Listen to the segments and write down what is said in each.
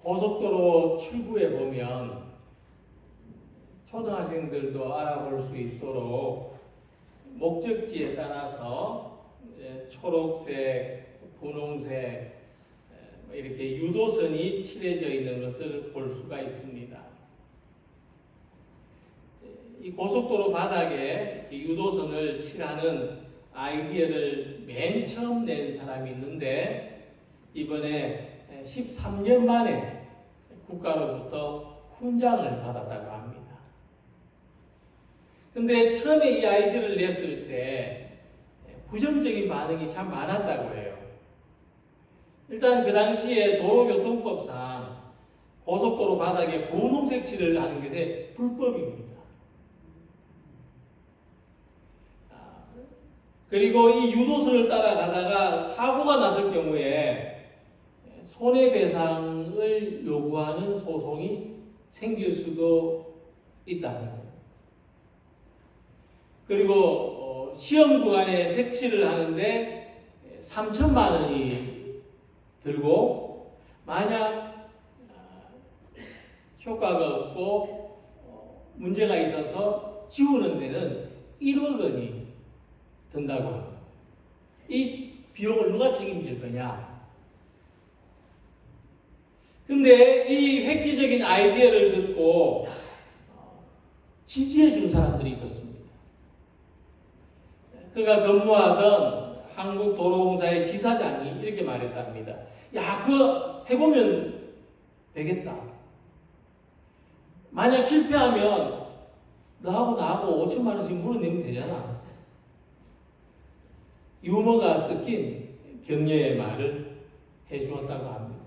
고속도로 출구에 보면 초등학생들도 알아볼 수 있도록 목적지에 따라서 초록색, 분홍색 이렇게 유도선이 칠해져 있는 것을 볼 수가 있습니다. 이 고속도로 바닥에 유도선을 칠하는 아이디어를 맨 처음 낸 사람이 있는데 이번에 13년 만에 국가로부터 훈장을 받았다고 합니다. 근데 처음에 이 아이디어를 냈을 때 부정적인 반응이 참 많았다고 해요. 일단 그 당시에 도로교통법상 고속도로 바닥에 분홍색 칠을 하는 것이 불법입니다. 그리고 이 유도선을 따라가다가 사고가 났을 경우에 손해배상을 요구하는 소송이 생길 수도 있다는 거예요. 그리고 시험 구간에 색칠을 하는데 3천만 원이 들고 만약 효과가 없고 문제가 있어서 지우는 데는 1억 원이 든다고 합니다. 이 비용을 누가 책임질 거냐? 근데 이 획기적인 아이디어를 듣고 지지해 준 사람들이 있었습니다. 그가 근무하던 한국도로공사의 지사장이 이렇게 말했답니다. 야, 그거 해보면 되겠다. 만약 실패하면 너하고 나하고 5천만 원씩 물어내면 되잖아. 유머가 섞인 격려의 말을 해주었다고 합니다.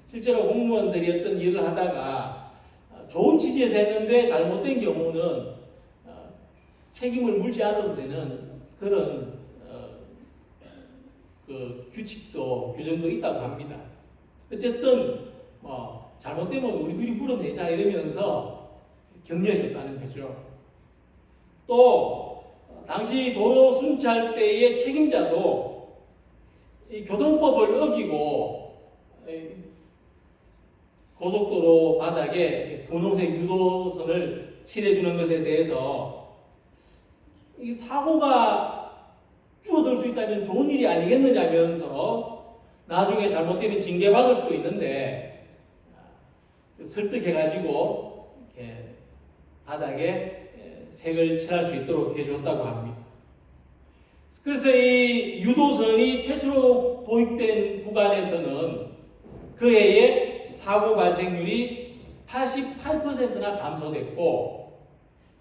실제로 공무원들이 어떤 일을 하다가 좋은 취지에서 했는데 잘못된 경우는 책임을 물지 않아도 되는 그런 그 규칙도 규정도 있다고 합니다. 어쨌든 잘못되면 우리 둘이 물어내자 이러면서 격려해줬다는 거죠. 또 당시 도로 순찰 때의 책임자도 이 교통법을 어기고 고속도로 바닥에 분홍색 유도선을 칠해주는 것에 대해서 이 사고가 줄어들 수 있다면 좋은 일이 아니겠느냐면서 나중에 잘못되면 징계받을 수도 있는데 설득해가지고 이렇게 바닥에 색을 칠할 수 있도록 해줬다고 합니다. 그래서 이 유도선이 최초로 도입된 구간에서는 그 해에 사고 발생률이 88%나 감소됐고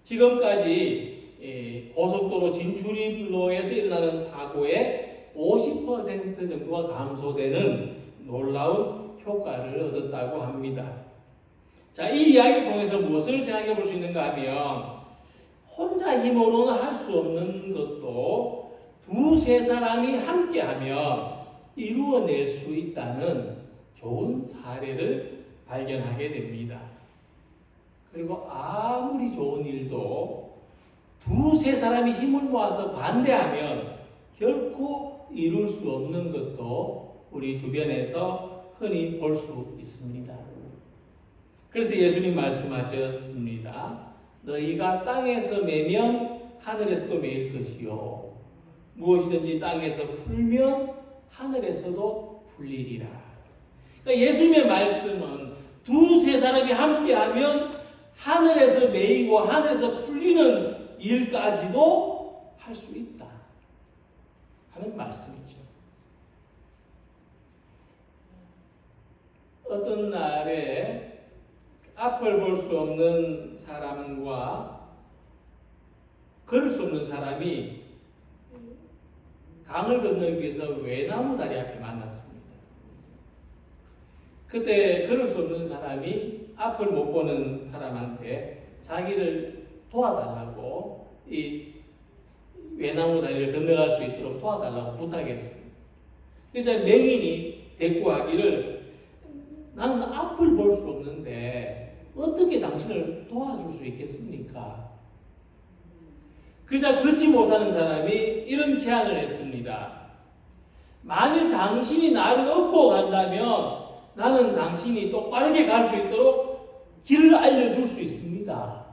지금까지 고속도로 진출입로에서 일어나는 사고의 50% 정도가 감소되는 놀라운 효과를 얻었다고 합니다. 자, 이 이야기를 통해서 무엇을 생각해 볼 수 있는가 하면 혼자 힘으로는 할 수 없는 것도 두세 사람이 함께하면 이루어낼 수 있다는 좋은 사례를 발견하게 됩니다. 그리고 아무리 좋은 일도 두세 사람이 힘을 모아서 반대하면 결코 이룰 수 없는 것도 우리 주변에서 흔히 볼 수 있습니다. 그래서 예수님 말씀하셨습니다. 너희가 땅에서 매면 하늘에서도 매일 것이요 무엇이든지 땅에서 풀면 하늘에서도 풀리리라. 그러니까 예수님의 말씀은 두세 사람이 함께하면 하늘에서 매이고 하늘에서 풀리는 일까지도 할 수 있다 하는 말씀이죠. 어떤 날에 앞을 볼 수 없는 사람과 걸을 수 없는 사람이 강을 건너기 위해서 외나무 다리 앞에 만났습니다. 그때 걸을 수 없는 사람이 앞을 못 보는 사람한테 자기를 도와달라고 이 외나무 다리를 건너갈 수 있도록 도와달라고 부탁했습니다. 그래서 맹인이 대꾸하기를 나는 앞을 볼 수 없는데 어떻게 당신을 도와줄 수 있겠습니까? 그러자 걷지 못하는 사람이 이런 제안을 했습니다. 만일 당신이 나를 업고 간다면 나는 당신이 똑바르게 갈 수 있도록 길을 알려줄 수 있습니다.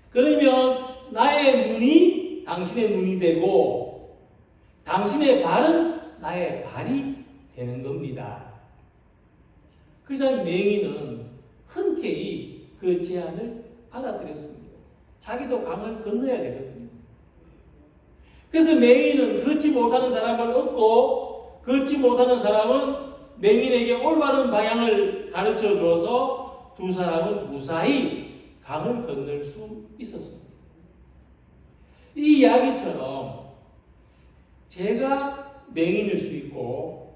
그러면 나의 눈이 당신의 눈이 되고 당신의 발은 나의 발이 되는 겁니다. 그래서 맹인은 흔쾌히 그 제안을 받아들였습니다. 자기도 강을 건너야 되거든요. 그래서 맹인은 걷지 못하는 사람을 얻고 걷지 못하는 사람은 맹인에게 올바른 방향을 가르쳐 줘서 두 사람은 무사히 강을 건널 수 있었습니다. 이 이야기처럼 제가 맹인일 수 있고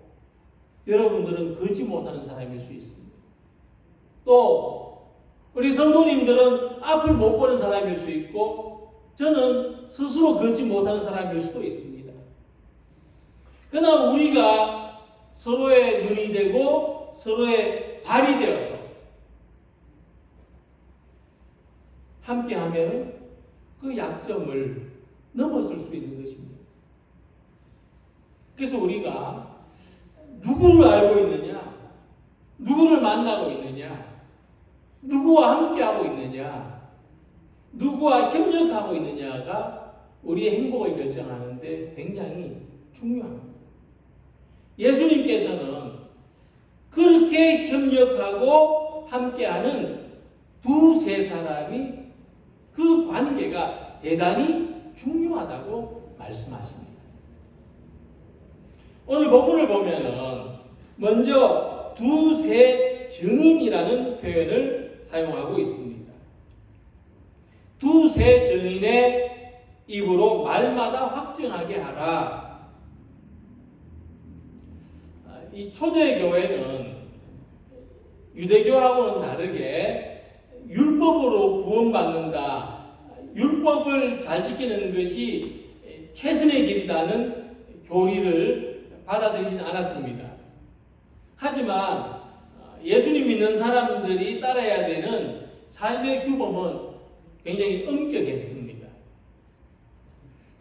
여러분들은 걷지 못하는 사람일 수 있습니다. 또 우리 성도님들은 앞을 못 보는 사람일 수 있고 저는 스스로 걷지 못하는 사람일 수도 있습니다. 그러나 우리가 서로의 눈이 되고 서로의 발이 되어서 함께하면 그 약점을 넘어설 수 있는 것입니다. 그래서 우리가 누구를 알고 있느냐, 누구를 만나고 있느냐, 누구와 함께하고 있느냐, 누구와 협력하고 있느냐가 우리의 행복을 결정하는데 굉장히 중요합니다. 예수님께서는 그렇게 협력하고 함께하는 두세 사람이 그 관계가 대단히 중요하다고 말씀하십니다. 오늘 본문을 보면은 먼저 두세 증인이라는 표현을 사용하고 있습니다. 두세 증인의 입으로 말마다 확증하게 하라. 이 초대교회는 유대교하고는 다르게 율법으로 구원받는다, 율법을 잘 지키는 것이 최선의 길이라는 교리를 받아들이지 않았습니다. 하지만 예수님 믿는 사람들이 따라야 되는 삶의 규범은 굉장히 엄격했습니다.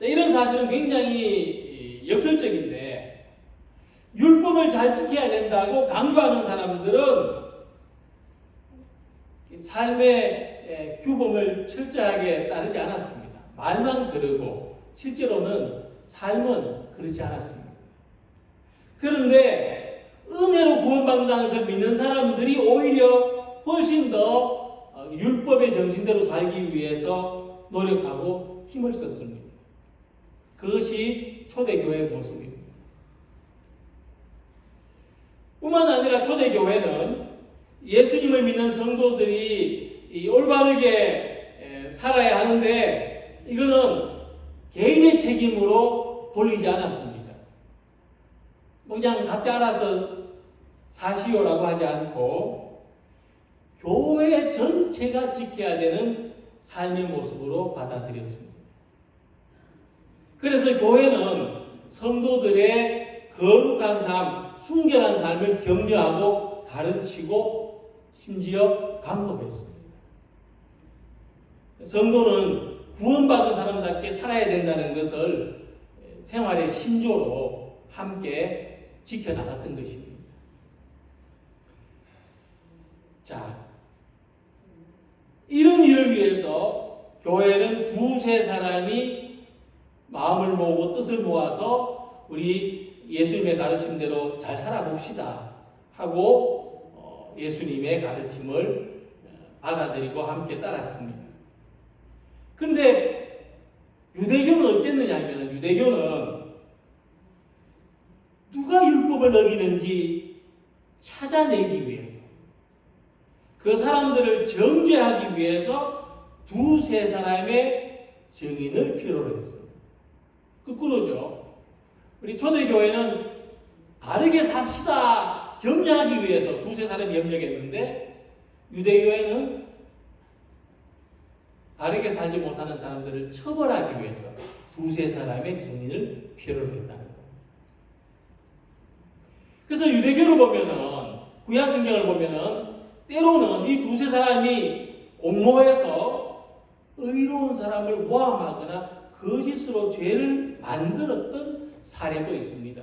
이런 사실은 굉장히 역설적인데 율법을 잘 지켜야 된다고 강조하는 사람들은 삶의 규범을 철저하게 따르지 않았습니다. 말만 그러고 실제로는 삶은 그렇지 않았습니다. 그런데 은혜로 구원받는다는 것을 믿는 사람들이 오히려 훨씬 더 율법의 정신대로 살기 위해서 노력하고 힘을 썼습니다. 그것이 초대교회의 모습입니다. 뿐만 아니라 초대교회는 예수님을 믿는 성도들이 올바르게 살아야 하는데 이거는 개인의 책임으로 돌리지 않았습니다. 그냥 각자 알아서 사시오라고 하지 않고 교회 전체가 지켜야 되는 삶의 모습으로 받아들였습니다. 그래서 교회는 성도들의 거룩한 삶, 순결한 삶을 격려하고 가르치고 심지어 감독했습니다. 성도는 구원받은 사람답게 살아야 된다는 것을 생활의 신조로 함께 지켜나갔던 것입니다. 자, 이런 일을 위해서 교회는 두세 사람이 마음을 모으고 뜻을 모아서 우리 예수님의 가르침대로 잘 살아봅시다 하고 예수님의 가르침을 받아들이고 함께 따랐습니다. 그런데 유대교는 어땠느냐 하면 유대교는 누가 율법을 어기는지 찾아내기 위해서 그 사람들을 정죄하기 위해서 두세 사람의 증인을 필요로 했습니다. 거꾸로죠. 우리 초대교회는 바르게 삽시다 격려하기 위해서 두세 사람이 협력했는데 유대교회는 바르게 살지 못하는 사람들을 처벌하기 위해서 두세 사람의 증인을 필요로 했다는 거예요. 그래서 유대교를 보면은 구약 성경을 보면은 때로는 이 두세 사람이 공모해서 의로운 사람을 모함하거나 거짓으로 죄를 만들었던 사례도 있습니다.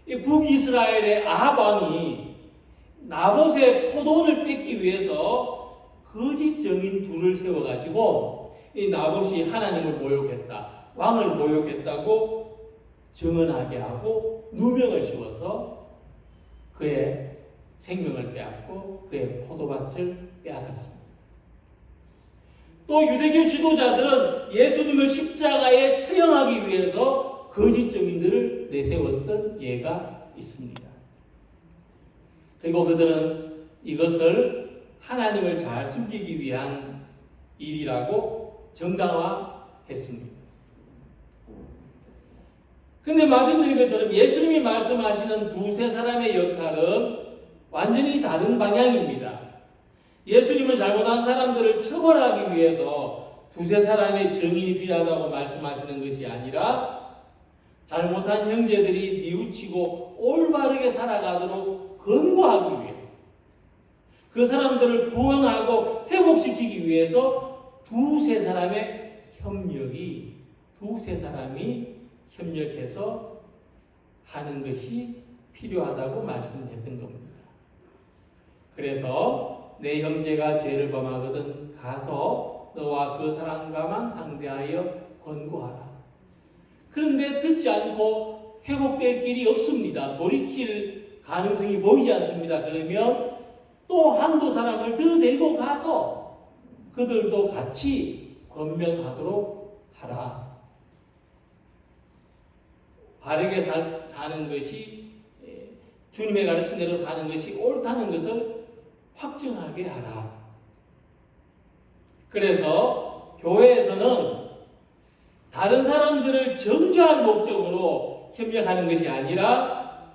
이 북이스라엘의 아합 왕이 나봇의 포도원을 뺏기 위해서 거짓 증인 둘을 세워가지고 이 나봇이 하나님을 모욕했다, 왕을 모욕했다고 증언하게 하고 누명을 씌워서 그의 생명을 빼앗고 그의 포도밭을 빼앗았습니다. 또 유대교 지도자들은 예수님을 십자가에 처형하기 위해서 거짓 증인들을 내세웠던 예가 있습니다. 그리고 그들은 이것을 하나님을 잘 숨기기 위한 일이라고 정당화했습니다. 근데 말씀드린 것처럼 예수님이 말씀하시는 두세 사람의 역할은 완전히 다른 방향입니다. 예수님은 잘못한 사람들을 처벌하기 위해서 두세 사람의 증인이 필요하다고 말씀하시는 것이 아니라 잘못한 형제들이 뉘우치고 올바르게 살아가도록 권고하기 위해서, 그 사람들을 구원하고 회복시키기 위해서 두세 사람이 협력해서 하는 것이 필요하다고 말씀했던 겁니다. 그래서 내 형제가 죄를 범하거든 가서 너와 그 사람과만 상대하여 권고하라. 그런데 듣지 않고 회복될 길이 없습니다. 돌이킬 가능성이 보이지 않습니다. 그러면 또 한두 사람을 더 데리고 가서 그들도 같이 권면하도록 하라. 바르게 사는 것이, 주님의 가르친 대로 사는 것이 옳다는 것을 확증하게 하라. 그래서 교회에서는 다른 사람들을 정죄할 목적으로 협력하는 것이 아니라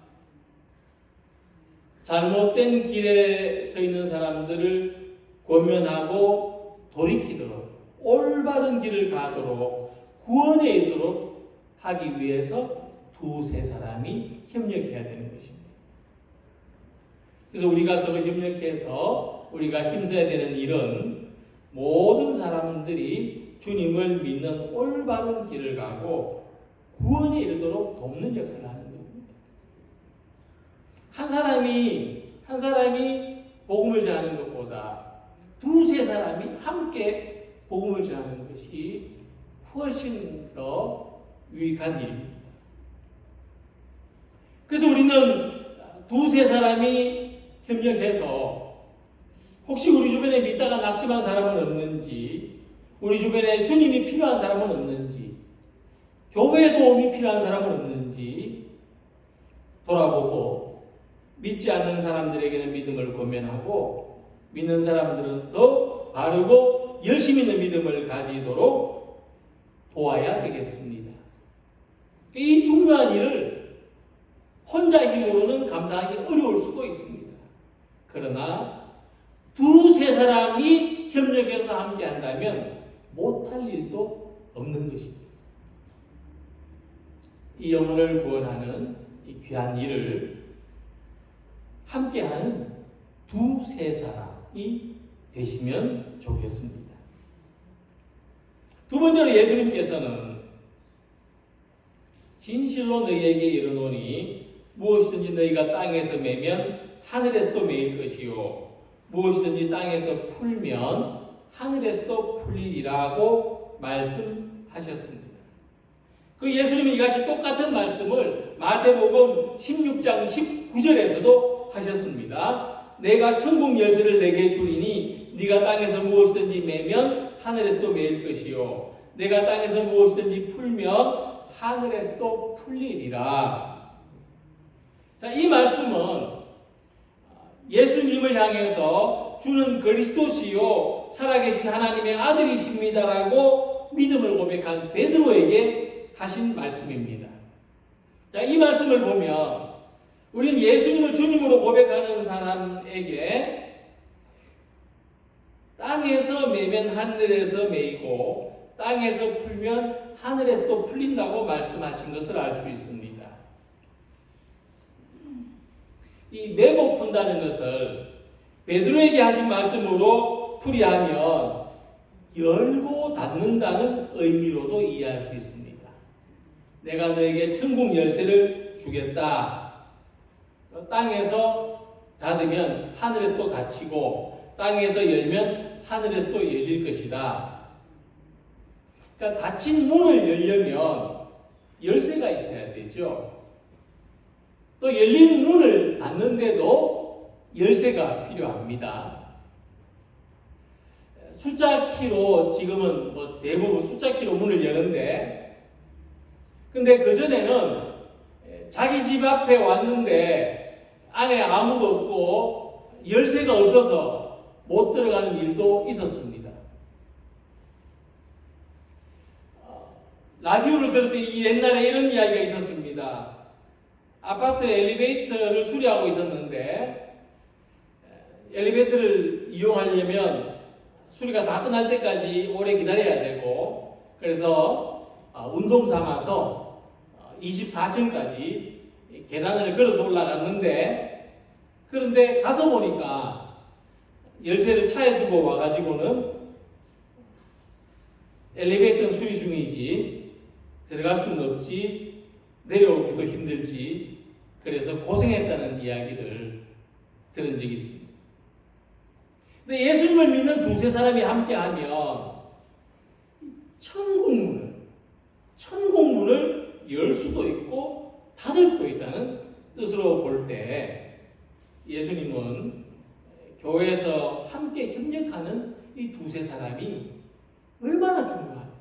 잘못된 길에 서 있는 사람들을 권면하고 돌이키도록, 올바른 길을 가도록, 구원에 이르도록 하기 위해서 두세 사람이 협력해야 되는 것입니다. 그래서 우리가 서로 협력해서 우리가 힘써야 되는 일은 모든 사람들이 주님을 믿는 올바른 길을 가고 구원에 이르도록 돕는 역할을 하는 겁니다. 한 사람이 복음을 전하는 것보다 두세 사람이 함께 복음을 전하는 것이 훨씬 더 유익한 일입니다. 그래서 우리는 두세 사람이 협력해서 혹시 우리 주변에 믿다가 낙심한 사람은 없는지, 우리 주변에 주님이 필요한 사람은 없는지, 교회에 도움이 필요한 사람은 없는지 돌아보고 믿지 않는 사람들에게는 믿음을 권면하고 믿는 사람들은 더 바르고 열심히 있는 믿음을 가지도록 도와야 되겠습니다. 이 중요한 일을 혼자 힘으로는 감당하기 어려울 수도 있습니다. 그러나 두세 사람이 협력해서 함께 한다면 못할 일도 없는 것입니다. 이 영혼을 구원하는 이 귀한 일을 함께하는 두세 사람이 되시면 좋겠습니다. 두 번째로 예수님께서는 진실로 너희에게 이르노니 무엇이든지 너희가 땅에서 매면 하늘에서도 매일 것이요 무엇이든지 땅에서 풀면 하늘에서도 풀리리라고 말씀하셨습니다. 그 예수님이 이같이 똑같은 말씀을 마태복음 16장 19절에서도 하셨습니다. 내가 천국 열쇠를 내게 주리니 네가 땅에서 무엇이든지 매면 하늘에서도 매일 것이요 내가 땅에서 무엇이든지 풀면 하늘에서도 풀리리라. 자, 이 말씀은 예수님을 향해서 주는 그리스도시요 살아계신 하나님의 아들이십니다라고 믿음을 고백한 베드로에게 하신 말씀입니다. 자, 이 말씀을 보면 우리는 예수님을 주님으로 고백하는 사람에게 땅에서 매면 하늘에서 매이고 땅에서 풀면 하늘에서도 풀린다고 말씀하신 것을 알 수 있습니다. 이 매고 푼다는 것을 베드로에게 하신 말씀으로 풀이하면 열고 닫는다는 의미로도 이해할 수 있습니다. 내가 너에게 천국 열쇠를 주겠다. 땅에서 닫으면 하늘에서도 닫히고 땅에서 열면 하늘에서도 열릴 것이다. 그러니까 닫힌 문을 열려면 열쇠가 있어야 되죠. 또 열린 문을 닫는데도 열쇠가 필요합니다. 숫자 키로 지금은 뭐 대부분 숫자 키로 문을 여는데, 근데 그전에는 자기 집 앞에 왔는데 안에 아무도 없고 열쇠가 없어서 못 들어가는 일도 있었습니다. 라디오를 들을 때 옛날에 이런 이야기가 있었습니다. 아파트 엘리베이터를 수리하고 있었는데 엘리베이터를 이용하려면 수리가 다 끝날 때까지 오래 기다려야 되고, 그래서 운동 삼아서 24층까지 계단을 걸어서 올라갔는데, 그런데 가서 보니까 열쇠를 차에 두고 와가지고는 엘리베이터는 수리 중이지 들어갈 수는 없지, 내려오기도 힘들지, 그래서 고생했다는 이야기를 들은 적이 있습니다. 근데 예수님을 믿는 두세 사람이 함께하면 천국문을 열 수도 있고 닫을 수도 있다는 뜻으로 볼 때, 예수님은 교회에서 함께 협력하는 이 두세 사람이 얼마나 중요하냐.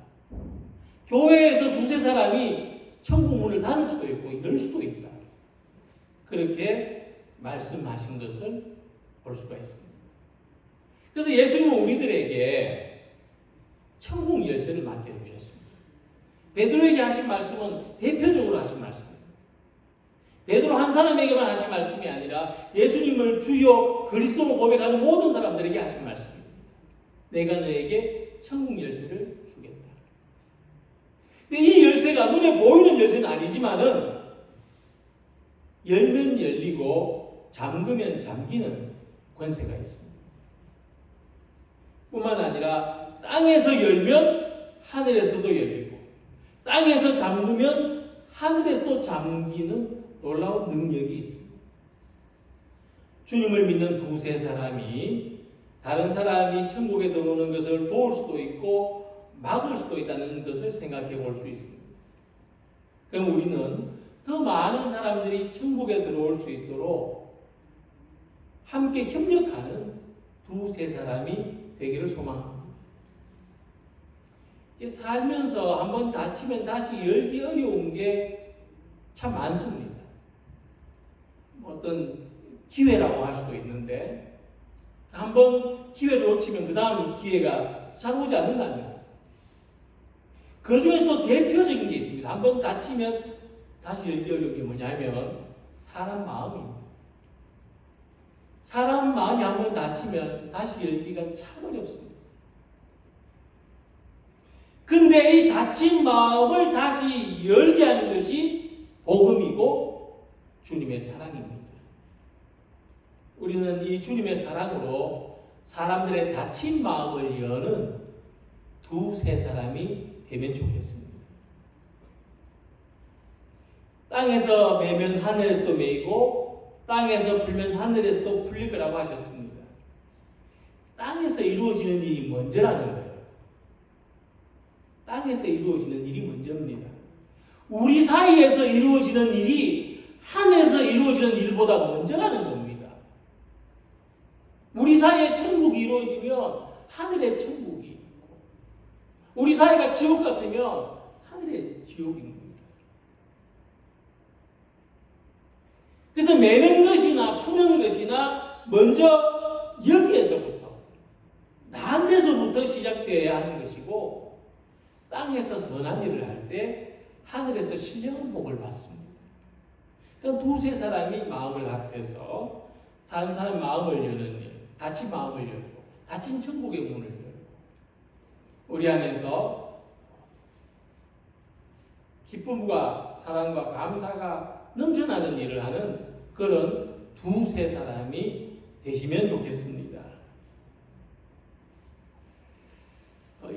교회에서 두세 사람이 천국문을 닫을 수도 있고 열 수도 있다. 그렇게 말씀하신 것을 볼 수가 있습니다. 그래서 예수님은 우리들에게 천국 열쇠를 맡겨주셨습니다. 베드로에게 하신 말씀은 대표적으로 하신 말씀입니다. 베드로 한 사람에게만 하신 말씀이 아니라 예수님을 주여 그리스도로 고백하는 모든 사람들에게 하신 말씀입니다. 내가 너에게 천국 열쇠를 주겠다. 근데 이 열쇠가 눈에 보이는 열쇠는 아니지만은 열면 열리고 잠그면 잠기는 권세가 있습니다. 뿐만 아니라 땅에서 열면 하늘에서도 열리고 땅에서 잠그면 하늘에서도 잠기는 놀라운 능력이 있습니다. 주님을 믿는 두세 사람이 다른 사람이 천국에 들어오는 것을 도울 수도 있고 막을 수도 있다는 것을 생각해 볼 수 있습니다. 그럼 우리는 더 많은 사람들이 천국에 들어올 수 있도록 함께 협력하는 두세 사람이 되기를 소망합니다. 살면서 한번 다치면 다시 열기 어려운 게 참 많습니다. 어떤 기회라고 할 수도 있는데, 한번 기회를 놓치면 그 다음 기회가 잘 오지 않는다는 거예요. 그 중에서도 대표적인 게 있습니다. 한번 다치면 다시 열기 어려운 게 뭐냐면 사람 마음입니다. 사람 마음이 한번 다치면 다시 열기가 참 어렵습니다. 근데 이 다친 마음을 다시 열게 하는 것이 복음이고 주님의 사랑입니다. 우리는 이 주님의 사랑으로 사람들의 다친 마음을 여는 두세 사람이 되면 좋겠습니다. 땅에서 매면 하늘에서도 매이고 땅에서 풀면 하늘에서도 풀릴 거라고 하셨습니다. 땅에서 이루어지는 일이 먼저라는 거예요. 땅에서 이루어지는 일이 먼저입니다. 우리 사이에서 이루어지는 일이 하늘에서 이루어지는 일보다 먼저라는 겁니다. 우리 사이에 천국이 이루어지면 하늘의 천국이 있고, 우리 사이가 지옥 같으면 하늘의 지옥인 겁니다. 그래서 매는 것이나 푸는 것이나 먼저 여기에서부터, 나한 데서부터 시작되어야 하는 것이고, 땅에서 선한 일을 할 때 하늘에서 신령한 복을 받습니다. 그러니까 두세 사람이 마음을 합해서 다른 사람 마음을 여는 일, 다친 마음을 열고 다친 천국의 문을 열고 우리 안에서 기쁨과 사랑과 감사가 넘쳐나는 일을 하는 그런 두세 사람이 되시면 좋겠습니다.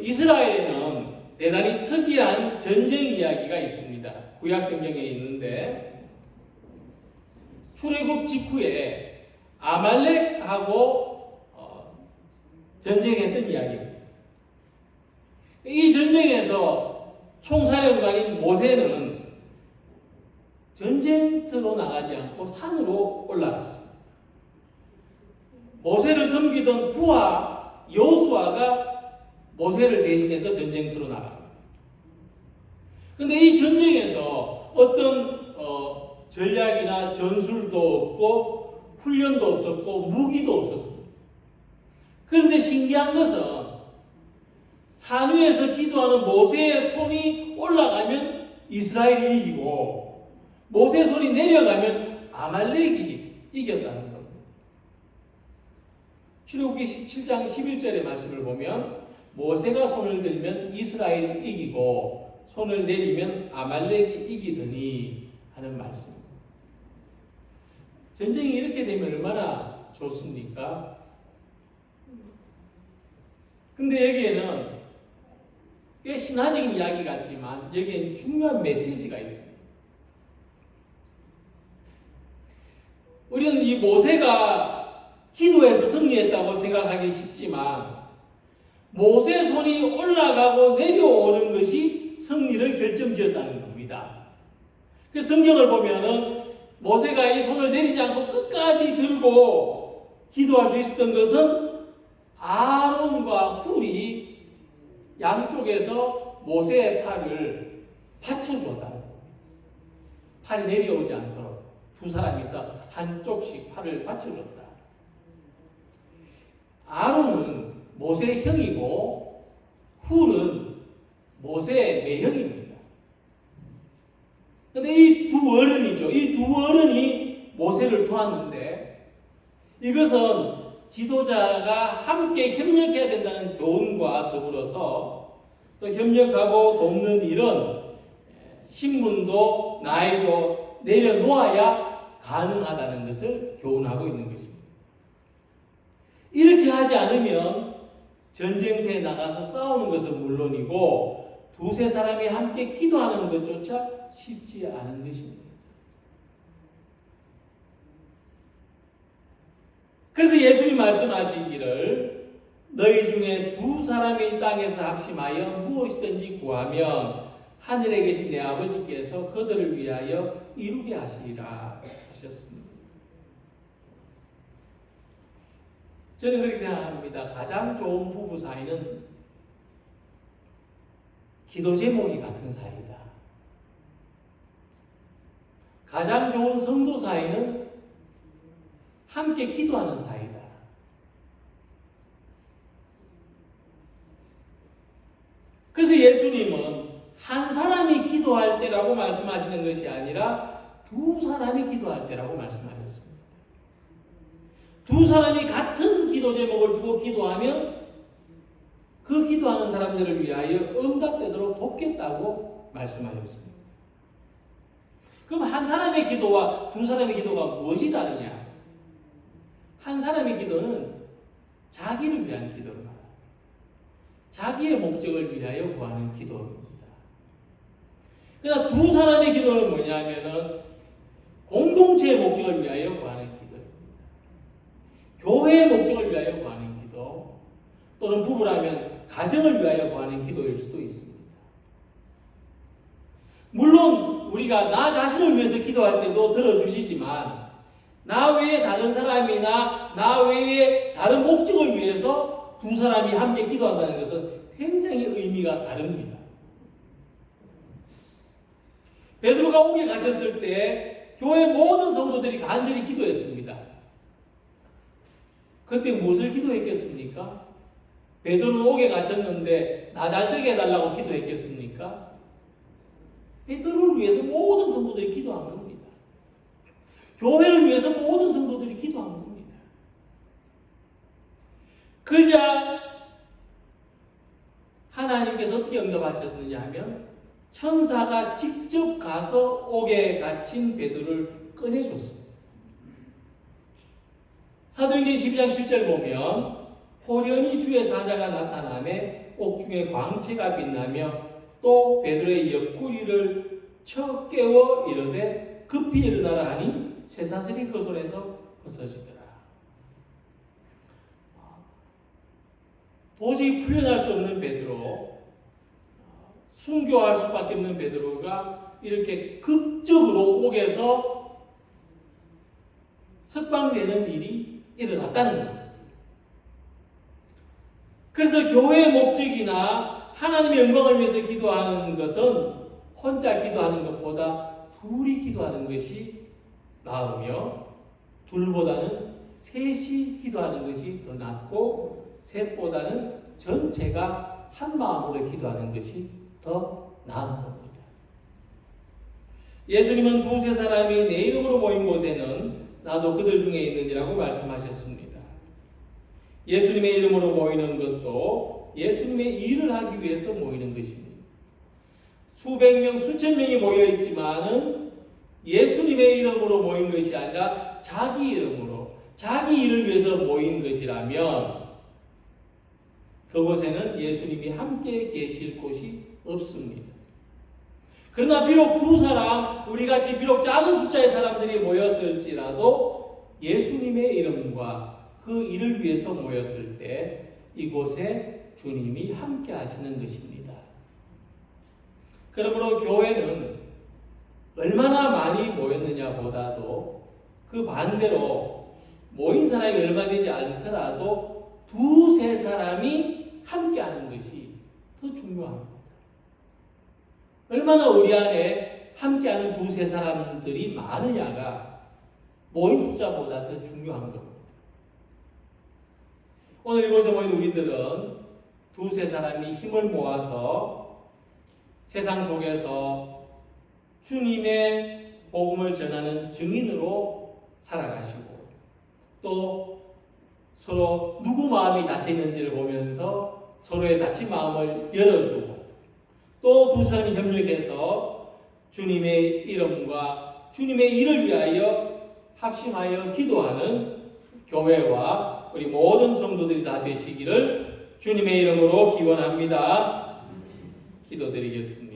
이스라엘에는 대단히 특이한 전쟁 이야기가 있습니다. 구약 성경에 있는데 출애굽 직후에 아말렉하고 전쟁했던 이야기입니다. 이 전쟁에서 총사령관인 모세는 전쟁터로 나가지 않고 산으로 올라갔습니다. 모세를 섬기던 부하 여호수아가 모세를 대신해서 전쟁터로 나갑니다. 그런데 이 전쟁에서 어떤 전략이나 전술도 없고 훈련도 없었고 무기도 없었습니다. 그런데 신기한 것은 산 위에서 기도하는 모세의 손이 올라가면 이스라엘이 이기고 모세의 손이 내려가면 아말렉이 이겼다는 겁니다. 출애굽기 17장 11절의 말씀을 보면 모세가 손을 들면 이스라엘이 이기고 손을 내리면 아말렉이 이기더니 하는 말씀입니다. 전쟁이 이렇게 되면 얼마나 좋습니까? 근데 여기에는 꽤 신화적인 이야기 같지만 여기에는 중요한 메시지가 있습니다. 우리는 이 모세가 기도해서 승리했다고 생각하기 쉽지만 모세 손이 올라가고 내려오는 것이 승리를 결정지었다는 겁니다. 그 성경을 보면은 모세가 이 손을 내리지 않고 끝까지 들고 기도할 수 있었던 것은 아론과 훌이 양쪽에서 모세의 팔을 받쳐주었다는 겁니다. 팔이 내려오지 않도록 두 사람이서 한쪽씩 팔을 받쳐줬다. 아론은 모세의 형이고 훌은 모세의 매형입니다. 그런데 이 두 어른이죠. 이 두 어른이 모세를 도왔는데 이것은 지도자가 함께 협력해야 된다는 교훈과 더불어서 또 협력하고 돕는 일은 신분도 나이도 내려놓아야 가능하다는 것을 교훈하고 있는 것입니다. 이렇게 하지 않으면 전쟁터에 나가서 싸우는 것은 물론이고 두세 사람이 함께 기도하는 것조차 쉽지 않은 것입니다. 그래서 예수님이 말씀하시기를 너희 중에 두 사람이 땅에서 합심하여 무엇이든지 구하면 하늘에 계신 내 아버지께서 그들을 위하여 이루게 하시리라 하셨습니다. 저는 그렇게 생각합니다. 가장 좋은 부부 사이는 기도 제목이 같은 사이다. 가장 좋은 성도 사이는 함께 기도하는 사이다. 그래서 예수님은 한 사람이 기도할 때라고 말씀하시는 것이 아니라 두 사람이 기도할 때라고 말씀하셨습니다. 두 사람이 같은 기도 제목을 두고 기도하면 그 기도하는 사람들을 위하여 응답되도록 돕겠다고 말씀하셨습니다. 그럼 한 사람의 기도와 두 사람의 기도가 무엇이 다르냐? 한 사람의 기도는 자기를 위한 기도를 말합니다. 자기의 목적을 위하여 구하는 기도입니다. 그러나 두 사람의 기도는 뭐냐면은 공동체의 목적을 위하여 구하는 기도입니다. 교회의 목적을 위하여 구하는 기도, 또는 부부라면 가정을 위하여 구하는 기도일 수도 있습니다. 물론 우리가 나 자신을 위해서 기도할 때도 들어주시지만 나 외에 다른 사람이나 나 외에 다른 목적을 위해서 두 사람이 함께 기도한다는 것은 굉장히 의미가 다릅니다. 베드로가 옥에 갇혔을 때 교회 모든 성도들이 간절히 기도했습니다. 그때 무엇을 기도했겠습니까? 베드로는 옥에 갇혔는데 나 잘 되게 해달라고 기도했겠습니까? 베드로를 위해서 모든 성도들이 기도한 겁니다. 교회를 위해서 모든 성도들이 기도한 겁니다. 그러자 하나님께서 어떻게 응답하셨느냐 하면 천사가 직접 가서 옥에 갇힌 베드로를 꺼내줬습니다. 사도행전 12장 7절 보면 호련히 주의 사자가 나타나매 옥중에 광채가 빛나며 또 베드로의 옆구리를 쳐 깨워 이르되 급히 일어나라 하니 쇠사슬이 그 손에서 벗어지더라. 도저히 풀려날 수 없는 베드로, 순교할 수밖에 없는 베드로가 이렇게 극적으로 옥에서 석방되는 일이 일어났다는 겁니다. 그래서 교회의 목적이나 하나님의 영광을 위해서 기도하는 것은 혼자 기도하는 것보다 둘이 기도하는 것이 나으며, 둘보다는 셋이 기도하는 것이 더 낫고, 셋보다는 전체가 한 마음으로 기도하는 것이 더 나은 겁니다. 예수님은 두세 사람이 내 이름으로 모인 곳에는 나도 그들 중에 있느니라고 말씀하셨습니다. 예수님의 이름으로 모이는 것도 예수님의 일을 하기 위해서 모이는 것입니다. 수백 명, 수천 명이 모여 있지만은 예수님의 이름으로 모인 것이 아니라 자기 이름으로, 자기 일을 위해서 모인 것이라면 그곳에는 예수님이 함께 계실 곳이 없습니다. 그러나 비록 두 사람, 우리 같이 비록 작은 숫자의 사람들이 모였을지라도 예수님의 이름과 그 일을 위해서 모였을 때 이곳에 주님이 함께 하시는 것입니다. 그러므로 교회는 얼마나 많이 모였느냐 보다도 그 반대로 모인 사람이 얼마 되지 않더라도 두세 사람이 함께 하는 것이 더 중요합니다. 얼마나 우리 안에 함께하는 두세 사람들이 많으냐가 모인 숫자보다 더 중요한 겁니다. 오늘 이곳에 모인 우리들은 두세 사람이 힘을 모아서 세상 속에서 주님의 복음을 전하는 증인으로 살아가시고, 또 서로 누구 마음이 닫혀있는지를 보면서 서로의 닫힌 마음을 열어주고, 또 두 사람이 협력해서 주님의 이름과 주님의 일을 위하여 합심하여 기도하는 교회와 우리 모든 성도들이 다 되시기를 주님의 이름으로 기원합니다. 기도드리겠습니다.